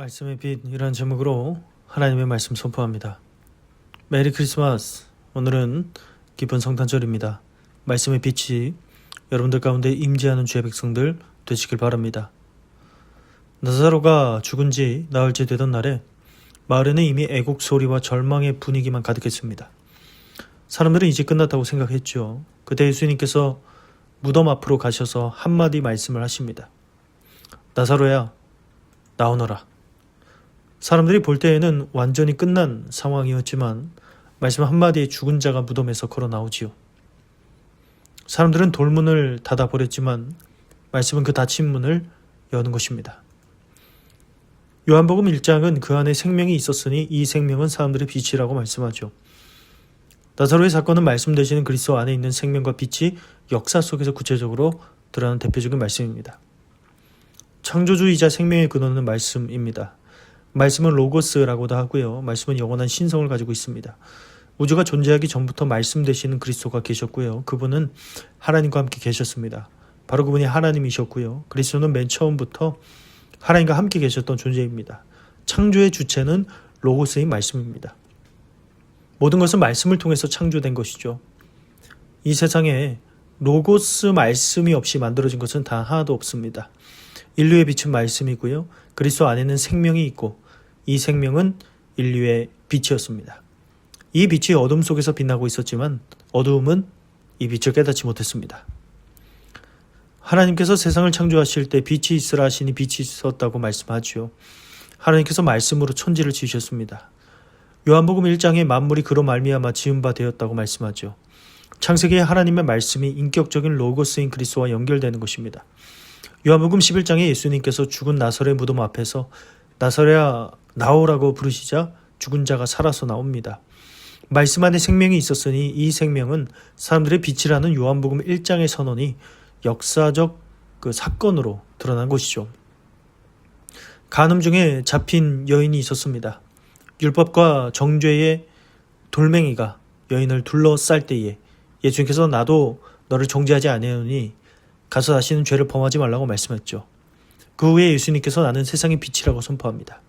말씀의 빛이라는 제목으로 하나님의 말씀 선포합니다. 메리 크리스마스. 오늘은 기쁜 성탄절입니다. 말씀의 빛이 여러분들 가운데 임재하는 주의 백성들 되시길 바랍니다. 나사로가 죽은 지 나흘째 되던 날에 마을에는 이미 애곡 소리와 절망의 분위기만 가득했습니다. 사람들은 이제 끝났다고 생각했죠. 그때 예수님께서 무덤 앞으로 가셔서 한마디 말씀을 하십니다. 나사로야, 나오너라. 사람들이 볼 때에는 완전히 끝난 상황이었지만 말씀 한마디에 죽은 자가 무덤에서 걸어 나오지요. 사람들은 돌문을 닫아버렸지만 말씀은 그 닫힌 문을 여는 것입니다. 요한복음 1장은 그 안에 생명이 있었으니 이 생명은 사람들의 빛이라고 말씀하죠. 나사로의 사건은 말씀 되시는 그리스도 안에 있는 생명과 빛이 역사 속에서 구체적으로 드러나는 대표적인 말씀입니다. 창조주이자 생명의 근원은 말씀입니다. 말씀은 로고스라고도 하고요. 말씀은 영원한 신성을 가지고 있습니다. 우주가 존재하기 전부터 말씀 되시는 그리스도가 계셨고요. 그분은 하나님과 함께 계셨습니다. 바로 그분이 하나님이셨고요. 그리스도는 맨 처음부터 하나님과 함께 계셨던 존재입니다. 창조의 주체는 로고스인 말씀입니다. 모든 것은 말씀을 통해서 창조된 것이죠. 이 세상에 로고스 말씀이 없이 만들어진 것은 단 하나도 없습니다. 인류의 빛은 말씀이고요. 그리스도 안에는 생명이 있고 이 생명은 인류의 빛이었습니다. 이 빛이 어둠 속에서 빛나고 있었지만 어두움은 이 빛을 깨닫지 못했습니다. 하나님께서 세상을 창조하실 때 빛이 있으라 하시니 빛이 있었다고 말씀하지요. 하나님께서 말씀으로 천지를 지으셨습니다. 요한복음 1장에 만물이 그로 말미암아 지은 바 되었다고 말씀하죠. 창세기에 하나님의 말씀이 인격적인 로고스인 그리스도와 연결되는 것입니다. 요한복음 11장에 예수님께서 죽은 나사로의 무덤 앞에서 나사로야 나오라고 부르시자 죽은 자가 살아서 나옵니다. 말씀 안에 생명이 있었으니 이 생명은 사람들의 빛이라는 요한복음 1장의 선언이 역사적 그 사건으로 드러난 것이죠. 간음 중에 잡힌 여인이 있었습니다. 율법과 정죄의 돌멩이가 여인을 둘러쌀 때에 예수님께서 나도 너를 정죄하지 아니하노니 가서 다시는 죄를 범하지 말라고 말씀했죠. 그 후에 예수님께서 나는 세상의 빛이라고 선포합니다.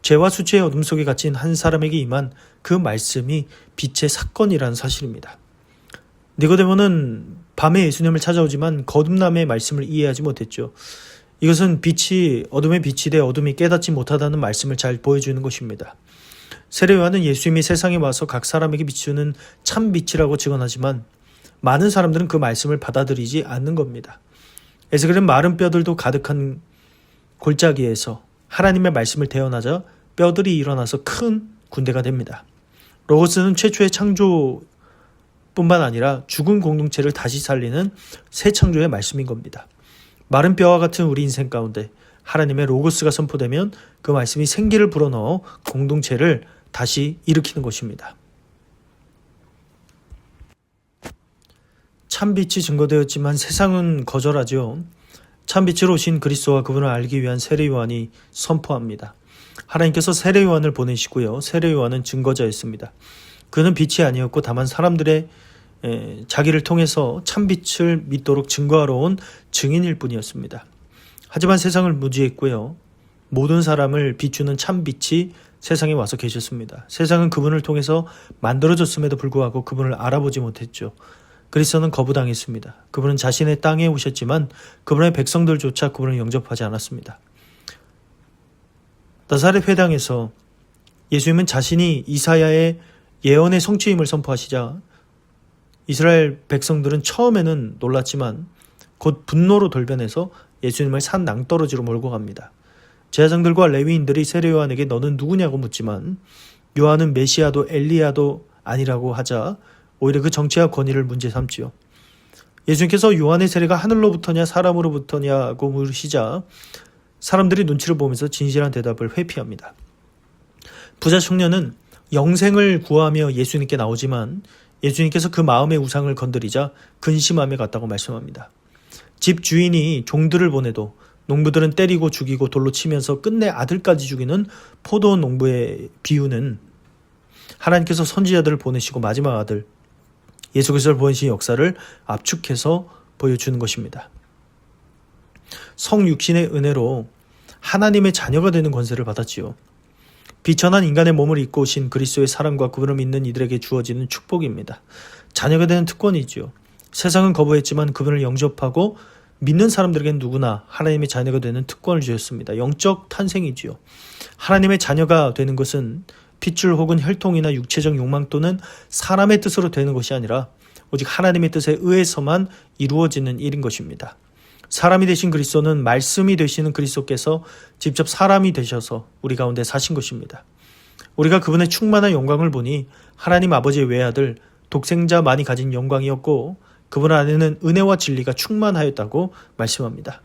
죄와 수치의 어둠 속에 갇힌 한 사람에게 임한 그 말씀이 빛의 사건이라는 사실입니다. 니고데모는 밤에 예수님을 찾아오지만 거듭남의 말씀을 이해하지 못했죠. 이것은 빛이 어둠의 빛이 돼 어둠이 깨닫지 못하다는 말씀을 잘 보여주는 것입니다. 세례 요한은 예수님이 세상에 와서 각 사람에게 비추는 참 빛이라고 증언하지만 많은 사람들은 그 말씀을 받아들이지 않는 겁니다. 에스겔은 마른 뼈들도 가득한 골짜기에서 하나님의 말씀을 대언하자 뼈들이 일어나서 큰 군대가 됩니다. 로고스는 최초의 창조뿐만 아니라 죽은 공동체를 다시 살리는 새 창조의 말씀인 겁니다. 마른 뼈와 같은 우리 인생 가운데 하나님의 로고스가 선포되면 그 말씀이 생기를 불어넣어 공동체를 다시 일으키는 것입니다. 참빛이 증거되었지만 세상은 거절하죠. 참빛으로 오신 그리스도와 그분을 알기 위한 세례 요한이 선포합니다. 하나님께서 세례 요한을 보내시고요. 세례 요한은 증거자였습니다. 그는 빛이 아니었고 다만 사람들의 자기를 통해서 참빛을 믿도록 증거하러 온 증인일 뿐이었습니다. 하지만 세상을 무지했고요. 모든 사람을 비추는 참빛이 세상에 와서 계셨습니다. 세상은 그분을 통해서 만들어졌음에도 불구하고 그분을 알아보지 못했죠. 그리스도는 거부당했습니다. 그분은 자신의 땅에 오셨지만 그분의 백성들조차 그분을 영접하지 않았습니다. 나사렛 회당에서 예수님은 자신이 이사야의 예언의 성취임을 선포하시자 이스라엘 백성들은 처음에는 놀랐지만 곧 분노로 돌변해서 예수님을 산 낭떠러지로 몰고 갑니다. 제사장들과 레위인들이 세례 요한에게 너는 누구냐고 묻지만 요한은 메시아도 엘리야도 아니라고 하자 오히려 그 정체와 권위를 문제 삼지요. 예수님께서 요한의 세례가 하늘로부터냐 사람으로부터냐고 물으시자 사람들이 눈치를 보면서 진실한 대답을 회피합니다. 부자 청년은 영생을 구하며 예수님께 나오지만 예수님께서 그 마음의 우상을 건드리자 근심함에 갔다고 말씀합니다. 집 주인이 종들을 보내도 농부들은 때리고 죽이고 돌로 치면서 끝내 아들까지 죽이는 포도 농부의 비유는 하나님께서 선지자들을 보내시고 마지막 아들 예수 그리스도를 보내신 역사를 압축해서 보여주는 것입니다. 성육신의 은혜로 하나님의 자녀가 되는 권세를 받았지요. 비천한 인간의 몸을 입고 오신 그리스도의 사랑과 그분을 믿는 이들에게 주어지는 축복입니다. 자녀가 되는 특권이지요. 세상은 거부했지만 그분을 영접하고 믿는 사람들에겐 누구나 하나님의 자녀가 되는 특권을 주셨습니다. 영적 탄생이지요. 하나님의 자녀가 되는 것은 핏줄 혹은 혈통이나 육체적 욕망 또는 사람의 뜻으로 되는 것이 아니라 오직 하나님의 뜻에 의해서만 이루어지는 일인 것입니다. 사람이 되신 그리스도는 말씀이 되시는 그리스도께서 직접 사람이 되셔서 우리 가운데 사신 것입니다. 우리가 그분의 충만한 영광을 보니 하나님 아버지의 외아들 독생자만이 가진 영광이었고 그분 안에는 은혜와 진리가 충만하였다고 말씀합니다.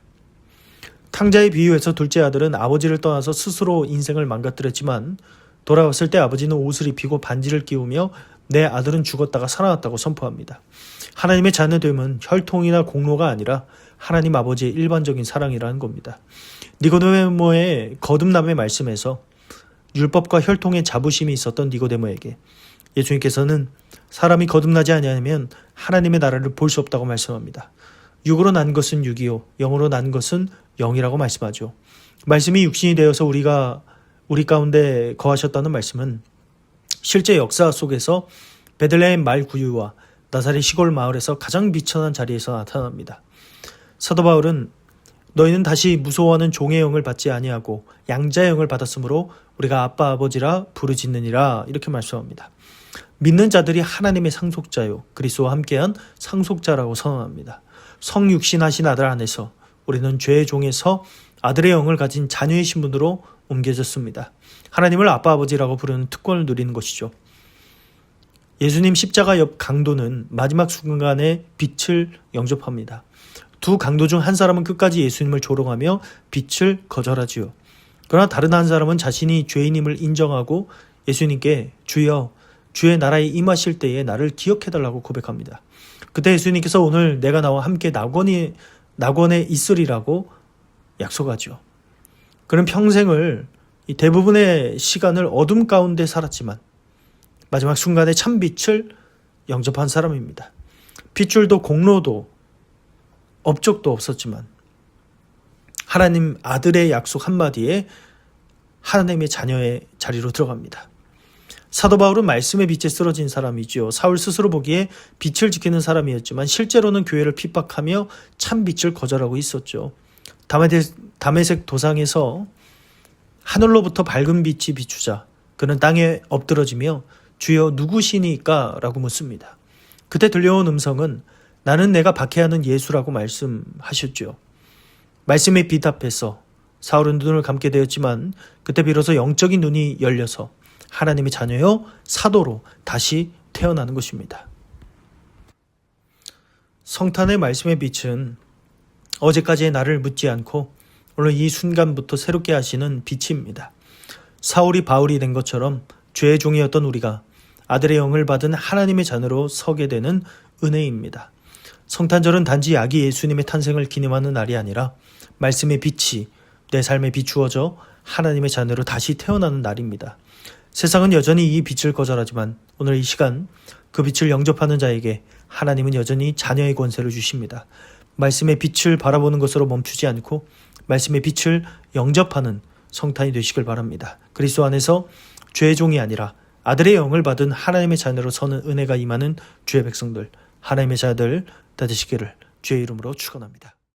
탕자의 비유에서 둘째 아들은 아버지를 떠나서 스스로 인생을 망가뜨렸지만 돌아왔을 때 아버지는 옷을 입히고 반지를 끼우며 내 아들은 죽었다가 살아났다고 선포합니다. 하나님의 자녀됨은 혈통이나 공로가 아니라 하나님 아버지의 일반적인 사랑이라는 겁니다. 니고데모의 거듭남의 말씀에서 율법과 혈통의 자부심이 있었던 니고데모에게 예수님께서는 사람이 거듭나지 아니하면 하나님의 나라를 볼 수 없다고 말씀합니다. 육으로 난 것은 육이요 영으로 난 것은 영이라고 말씀하죠. 말씀이 육신이 되어서 우리 가운데 거하셨다는 말씀은 실제 역사 속에서 베들레헴 말 구유와 나사렛 시골 마을에서 가장 비천한 자리에서 나타납니다. 사도 바울은 너희는 다시 무서워하는 종의 영을 받지 아니하고 양자의 영을 받았으므로 우리가 아빠 아버지라 부르짖느니라 이렇게 말씀합니다. 믿는 자들이 하나님의 상속자요 그리스도와 함께한 상속자라고 선언합니다. 성육신하신 아들 안에서 우리는 죄의 종에서 아들의 영을 가진 자녀의 신분으로 옮겨졌습니다. 하나님을 아빠 아버지라고 부르는 특권을 누리는 것이죠. 예수님 십자가 옆 강도는 마지막 순간에 빛을 영접합니다. 두 강도 중 한 사람은 끝까지 예수님을 조롱하며 빛을 거절하지요. 그러나 다른 한 사람은 자신이 죄인임을 인정하고 예수님께 주여 주의 나라에 임하실 때에 나를 기억해달라고 고백합니다. 그때 예수님께서 오늘 내가 나와 함께 낙원에 있으리라고 약속하죠. 그는 평생을 대부분의 시간을 어둠 가운데 살았지만 마지막 순간에 참빛을 영접한 사람입니다. 핏줄도 공로도 업적도 없었지만 하나님 아들의 약속 한마디에 하나님의 자녀의 자리로 들어갑니다. 사도 바울은 말씀의 빛에 쓰러진 사람이지요. 사울 스스로 보기에 빛을 지키는 사람이었지만 실제로는 교회를 핍박하며 참빛을 거절하고 있었죠. 다메섹 도상에서 하늘로부터 밝은 빛이 비추자 그는 땅에 엎드러지며 주여 누구시니까? 라고 묻습니다. 그때 들려온 음성은 나는 내가 박해하는 예수라고 말씀하셨죠. 말씀의 빛 앞에서 사울은 눈을 감게 되었지만 그때 비로소 영적인 눈이 열려서 하나님의 자녀요 사도로 다시 태어나는 것입니다. 성탄의 말씀의 빛은 어제까지의 나를 묻지 않고 오늘 이 순간부터 새롭게 하시는 빛입니다. 사울이 바울이 된 것처럼 죄의 종이었던 우리가 아들의 영을 받은 하나님의 자녀로 서게 되는 은혜입니다. 성탄절은 단지 아기 예수님의 탄생을 기념하는 날이 아니라 말씀의 빛이 내 삶에 비추어져 하나님의 자녀로 다시 태어나는 날입니다. 세상은 여전히 이 빛을 거절하지만 오늘 이 시간 그 빛을 영접하는 자에게 하나님은 여전히 자녀의 권세를 주십니다. 말씀의 빛을 바라보는 것으로 멈추지 않고 말씀의 빛을 영접하는 성탄이 되시길 바랍니다. 그리스도 안에서 죄의 종이 아니라 아들의 영을 받은 하나님의 자녀로 서는 은혜가 임하는 주의 백성들, 하나님의 자들 다 되시기를 주의 이름으로 축원합니다.